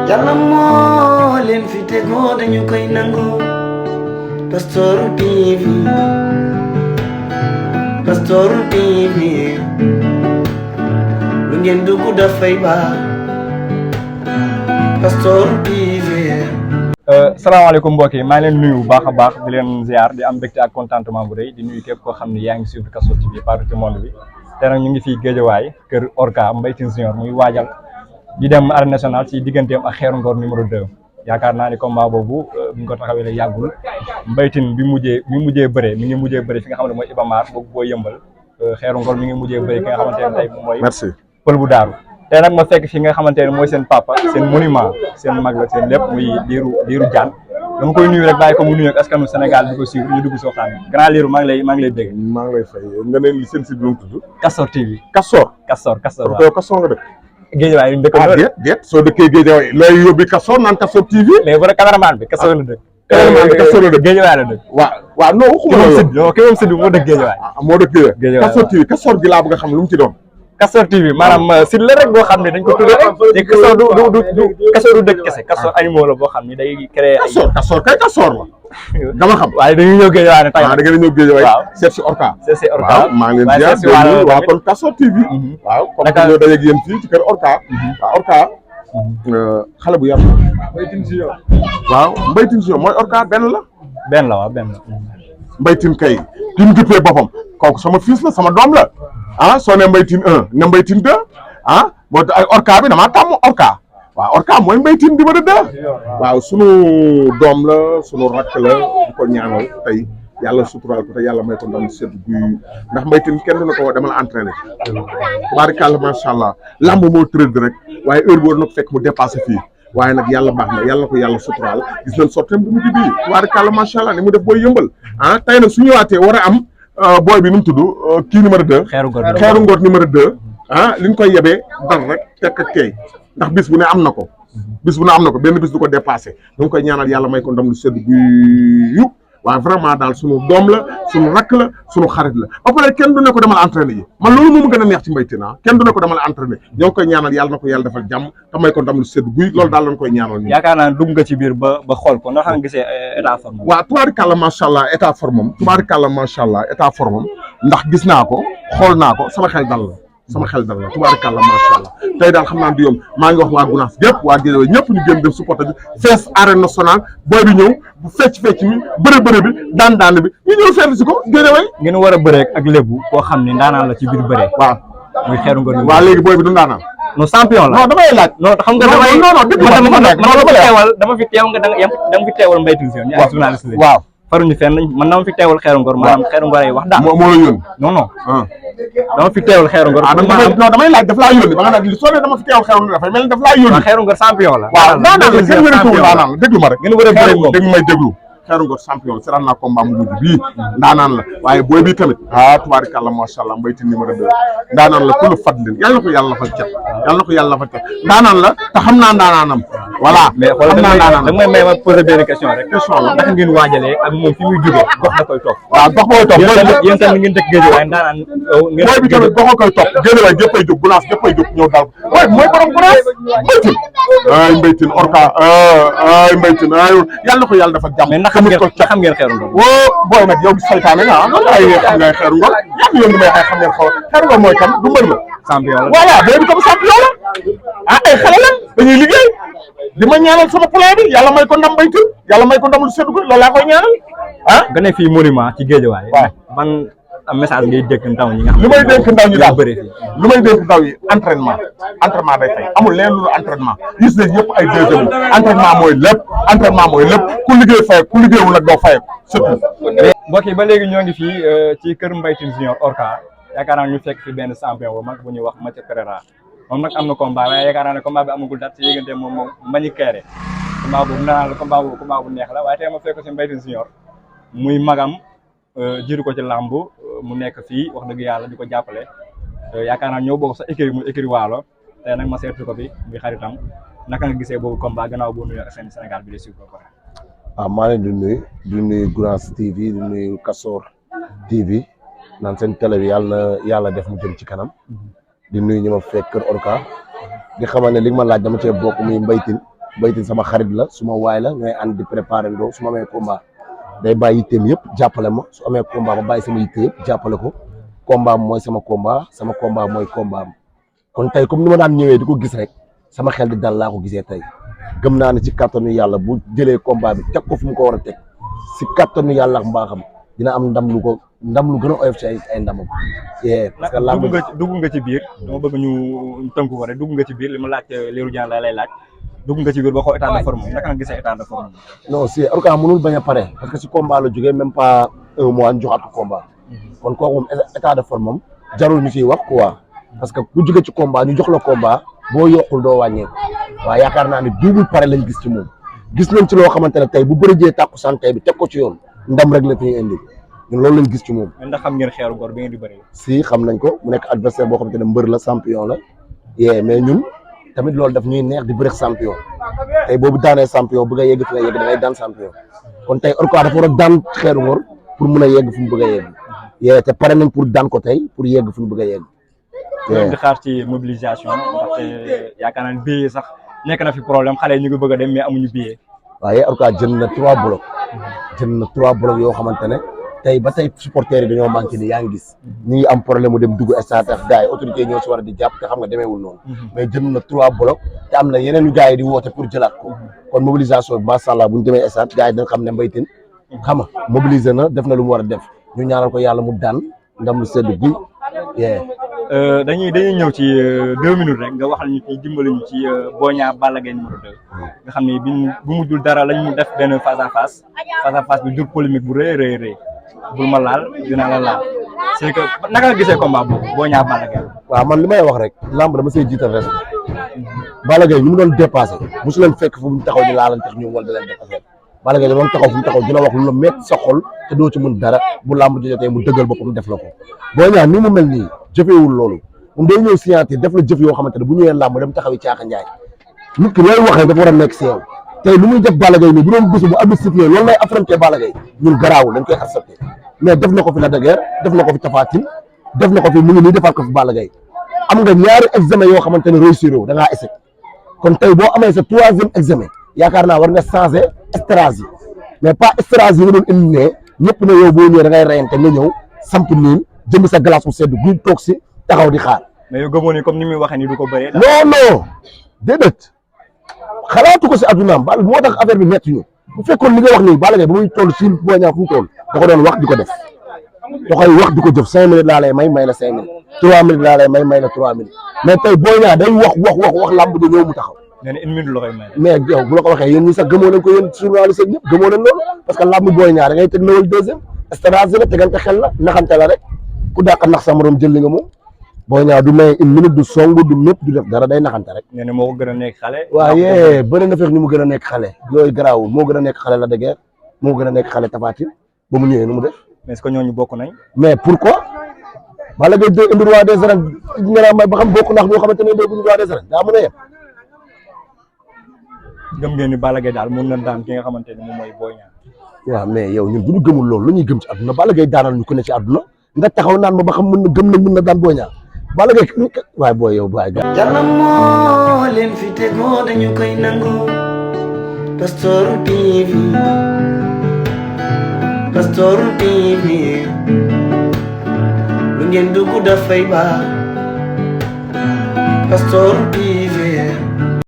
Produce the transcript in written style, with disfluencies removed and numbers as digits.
Yàlla moo leen fi tegoo dañu koy nangu Pastoor TV Pastoor TV lu ngeen dugg dafay baax Pastoor TV. salaamaaleykum mbokk yi maa ngi leen nuyu bu baax a baax di leen ziar di am mbégte ak contentement bu rëy di nuyu képp koo xam ne yaa ngi suivre Castors TV partout ci monde bi te nag ñu ngi fii Géejawaay kër Orca Mbaye Tine Junior muy waajal di dem arène nationale ci digganteem ak Xeeru Ngor numéro 2 yaakaar naa ni combat boobu bi ñu ko taxawee la yàggul Mbaye Tine bi mujjee bëree mi ngi mujjee bëree fi nga xam ne mooy Iba Mar boobu boo yëmbal Xeeru Ngor mi ngi mujjee bëree ki nga xamante ne tey mooy pël bu daaru te nag ma fekk fi nga xamante ne mooy seen papa seen monument seen mag la seen lépp muy liiru jaan dama koy nuyu rek bàyyi ko mu nuyu ak askanu Sénégal di ko suivre ñu dugg si waxtaan bi grand liiru maa ngi lay dégg. maa ngi lay fay nga ne li seen si bi mu tudd. Castors TV. Castors waaw yow Castors nga dëkk. Géejawaay yi ñu dëkk loolu déet soo dëkkee Géejawaay looy yóbbi Castors naan Castors TV. mais bu dee cameraman bi Castors la dëkk. cameraman bi Castors la dëkk Géejawaay la dëkk. waaw non waxuma loolu. ki moom Sid moo dëkk Géejawaay. moo dëkk Géejawaay Castors TV Castors gi laa bëgg a xam lu mu ci doon. Castors TV maanaam si la rek boo xam ne dañ ko tuddee te Castors du dëkk kese Castors animaux la boo xam ne day créé ay Castors kay Castors la dama xam waaye dañuy ñëw Géejawaay ne tey da ngeen ñëw Géejawaay seet si Orca waaw maa ngi leen di waaw kon Castors TV waaw comme que ñoo dajeeg yéen fii ci kër Orca waaw Orca xale bu yar Mbaye Tine Junior waaw Mbaye Tine Junior mooy Orca benn la Mbaye Tine kay di mu duppee boppam kooku sama fils la sama doom la soo ne Mbaye Tine 1 ne Mbaye Tine 2 moo tax ay Orca bi damaa tàmm Orca waaw Orca mooy Mbaye Tine numéro 2 waaw sunu doom la sunu rakk la di ko ñaanal tey yàlla suturaal ko te yàlla may ko ndam sedd guy ndax Mbaye Tine kenn du na ko demal entraîné tubaarikàlla macha allah lamb moo tërëdd rek waaye heure boo na ko fekk mu dépassé fii waaye nag yàlla baax na yàlla ko yàlla suturaal gis nañ sotteem bu mujj bii tubaarikàlla macha allah ni mu def booy yëmbal tey nag su ñëwaatee war a am booy bi nu mu tudd kii numéro 2 Xeeru Ngor numéro 2 li ñu koy yebee dal rek tekk ak kay ndax bis bu ne am na ko benn bis du ko dépassé ñu ngi koy ñaanal yàlla may ko ndam lu sedd guy waaw vraiment daal sunu doom la sunu rakk la sunu xarit la ba pare kenn du ne ko demal entraîné yi man loolu moom gën a neex ci Mbaye Tine kenn du ne ko demal entraîné ñoo ngi koy ñaanal yàlla na ko yàlla defal jàmm te may ko ndam lu sedd guy loolu daal lañ koy ñaanal ñu yaakaar naa dugg nga ci biir ba xool ko ndax nga gisee état forme waaw tubaarikàlla macha allah état forme ndax gis naa ko xool naa ko sama xel dal la tubaarikàlla macha allah tey daal xam naa du yomb maa ngi wax waa Gunaas gépp waa Guédiawaye ñëpp ñu gën dem supporter bi fees arène nationale booy bi ñëw bu fecc mi bëre bi daan bi ñu ñëw feet si ko Guédiawaye ngeen war a bëree ak lébu koo xam ne ndaanaan la ci biir bëree waaw muy Xeeru Ngor waaw léegi booy bi du ndaanaan non champion la non damay laaj non xam nga dama fi teew nga danga fi teewal Mbaye Tine Junior ñu ay journaliste la waaw faruñu fenn man dama fi teewal Xeeru Ngor maanaam Xeeru Ngor ay wax daal moo la yónni non dama fi teewal Xeeru Ngor non damay laaj daf laa yónni ba nga naan soo ne dama fi teewal Xeeru Ngor dafay mel ni daf laa yónni Xeeru Ngor champion la waaw kenn wéretuwul ndaanaan la déglu ma rek ngeen war a bëre moom dégg may déglu Xeeru Ngor champion seetaan naa combat mu mujj bii ndaanaan la waaye booy bii tamit tubaarikàlla macha allah Mbaye Tine numéro 2 ndaanaan la ku la fadlin yàlla na ko yàlla fal cet ndaanaan la te xam naa ndaanaanam voilà mais xool da may may ma posé benn question rek ndax ngeen waajalee ak moom fi muy jógee gox da koy topp waaw gox koy topp yéen tamit ngeen dëkk Géejawaay ndaanaan booy bi tamit gox koy topp Géejawaay géppay jóg Gunaas géppay jóg ñëw daal mooy borom Gunaas Mbaye Tine Orca Mbaye Tine yàlla na ko yàlla dafa jàmm xam ngeen Xeeru Ngor booy nag yow saytaane nga xam ngay Xeeru Ngor ñaata yoon may xam ngeen Xeeru Ngor mooy kan du mbër la champion la voilà booy bi comme champion la ay xale la dañuy liggéey di ma ñaanal sama plan bi yàlla may ko ndam Mbaye Tine yàlla may ko ndam lu seddu ko loolu laa koy ñaanal nga ne fii monument ci Géejawaay ban message ngay dégg ndaw ñi nga xam li may dénk ndaw ñi daal bëri fii li may dénk ndaw yi entraînement day fay amul leen lu entraînement gis nañ yëpp ay deuxième entraînement mooy lépp ku liggéey fay ku liggéeyul nag doo fay surtout mbokk yi ba léegi ñoo ngi fii ci kër Mbaye Tine Junior Orca yaakaar naa ñu fekk fi benn champion bu mag bu ñuy wax Mathieu Pereira moom nag am na combat waaye yaakaar naa ne combat bi amagul date ci yëgante moom Mbagnick Kaïré combat boobu naa la combat bu neex la waaye tey ma fekk ko ci Mbaye Tine Junior muy magam jiitu ko ci làmb mu nekk fii wax dëgg yàlla di ko jàppale yaakaar naa ñoo bokk sa écurie muy écurie Waalo tey nag ma seetu ko bi muy xaritam naka nga gisee boobu combat gannaaw boo nuyu ak seen Sénégal bi di suivre ko maa leen di nuyu Gunaas TV di nuyu Castors TV naan seen télé bi yàlla def mu jëm ci kanam di nuyu ñi ma fekk kër Orca di xamal ne li nga ma laaj dama cee bokk muy Mbaye Tine Mbaye Tine sama xarit la suma waay la ñooy ànd di préparer ndoo su ma amee combat day bàyyi yitteem yëpp jàppale ma su amee combat ma bàyyi sama yitte yëpp jàppale ko combat mooy sama combat mooy combat am kon tey comme ni ma daan ñëwee di ko gis rek sama xel di dal laa ko gisee tey gëm naa ne ci kattanu yàlla bu jëlee combat bi teg ko fu mu ko war a teg si kattanu yàlla ak mbaaxam dina am ndam lu gën a oyof ci ay ndamam. parce que lamb dugg nga ci biir dama bëgg ñu tënku ko rek dugg nga ci biir li ma laaj Lirou Diane lay laaj dugg nga ci biir ba xoo état de forme naka nga gisee état de forme. non si Orca mënul bañ a pare parce que si combat la jógee même pas un mois ñu joxaat ko combat kon kooku moom état de forme am jarul ñu ciy wax quoi parce que ku jóge ci combat ñu jox la combat boo yokkul doo wàññeeku waaye yaakaar naa ne double pare lañ gis ci moom gis nañ ci loo xamante ne tey bu bëri jee tàkku santé bi teg ko ci yoon ndam rek la fi indi ñun loolu lañ gis ci moom. ndax xam ngeen xeeru góor bi ngeen di bëri. si xam nañ ko mu nekk adversaire boo xamante ne mbër la champion la mais ñun tamit loolu daf ñuy neex di bëri champion tey boobu daanee champion bëgg a yegg fi nga yegg da ngay daan champion kon tey Orca dafa war a daan xeeru góor pour mun a yegg fu mu bëgg a yegg te pare nañ pour daan ko tey pour yegg fu mu bëgg a yegg. ñoom di xaar ci mobilisation ndaxte yaakaar naa ne billet sax nekk na fi problème xale yi ñu ngi bëgg a dem mais amuñu billet. waaye Orca jënd na 3 blocs yoo xamante ne tey ba tey supporters yi dañoo manqué ni yaa ngi gis ñi ngi am problème mu dem dugg stade ak gars yi autorités yi ñoo si war a di jàpp te xam nga demeewul noonu mais jënd na 3 blocs te am na yeneen yu gars yi di woote pour jëlaat ko kon mobilisation bi macha allah bu ñu demee stade gars yi dañ xam ne Mbaye Tine xam nga mobilisé na def na lu mu war a def ñu ñaanal ko yàlla mu daan ndam lu sedd guy. dañuy ñëw ci 2 minutes rek nga waxal ñu ci dimbali ñu ci Boy Niang Balla Gaye numéro 2 nga xam ne bu mujjul dara lañ mu def benn face à face bi jur polémique bu rëy bul ma laal dinaa la laal c'est que naka nga gisee combat boobu Boy Niang Balla Gaye. waaw man li may wax rek lamb dama see jiital rek Balla Gaye ñu mu doon dépassé mosu leen fekk fu mu taxaw di laalante ak ñoom wala di leen def affaire Balla Gaye da doon taxaw fu mu taxaw dina wax lu la métti sa xol te doo ci mën dara bu lamb di jotee mu dëggal boppam def la ko Boy Niang ni mu mel nii jëfeewul loolu moom day ñëw signature def la jëf yoo xamante ne bu ñëwee lamb dem taxawi Caaka Njaay nit ki looy wax rek dafa war a nekk si yow tey lu muy def Balla Gaye nii bu doon gisu bu abdi sifflé loolu lay affronté Balla Gaye ñun garaawul dañ koy accepté mais def na ko fi Lac de Guiers def na ko fi Tapha Tine def na ko fi mu ngi nii defaat ko fi Balla Gaye am nga ñaari examen yoo xamante ne réussir da ngaa échec kon tey boo amee sa 3e examen yaakaar naa war nga changer stratégie mais pas stratégie yi nga doon indi ne ñëpp ne yow boo ñëwee da ngay reyante nga ñëw samp niin jënd sa glace bu sedd guy toog si taxaw di xaar. mais yow gëmoo ni comme ni muy waxee ni du ko bëree. non déedéet xalaatu ko si addunaam ba moo tax affaire bi métti ñu bu fekkoon li nga wax nii Balla Gaye ba muy toll si Boy Niang fu mu toll da ko doon wax di ko def da koy wax di ko jëf 5 minutes laa lay may la 5 minutes 3 minutes laa lay may la 3 minutes mais tey Boy Niang day wax lamb di ñëw mu taxaw. nee na 1 minute la koy may. mais yow bu la ko waxee yéen ñi sax gëmoo leen ko yéen journaliste yi ñëpp gëmoo leen loolu parce que lamb Boy Niang da ngay teg nawal 2e stratégie la tegante xel la naxante la rek ku dàq nax sa morom jël li nga moom Boy Niang du may 1 minute du song du mépp du def dara day naxante rek. nee na moo ko gën a nekk xale. waaye bëri na fekk ni mu gën a nekk xale yooyu garaawul moo gën a nekk xale Lac de Guiers moo gën a nekk xale Tapha Tine ba mu ñëwee nu mu def. mais est-ce que ñooñu bokk nañ. mais pourquoi Balla Gaye indi roi des arènes nga naa may ba xam bokk ndax ñoo xamante ne indi roi des arènes daa mën a yem. gëm ngeen ni Balla Gaye daal mën na daan ki nga xamante ni moom mooy Boy Niang. waaw mais yow ñun bu ñu gëmul loolu lu ñuy gëm ci àdduna Balla Gaye daanal ñu ko ne ci àdduna nga taxaw naan ma ba xam mën na daan Boy Niang Balla Gaye waaye booy yow baay ga Yàlla moo leen fi tegoo dañu koy nangu Pastoor TV lu ngeen dugg dafay baax Pastoor TV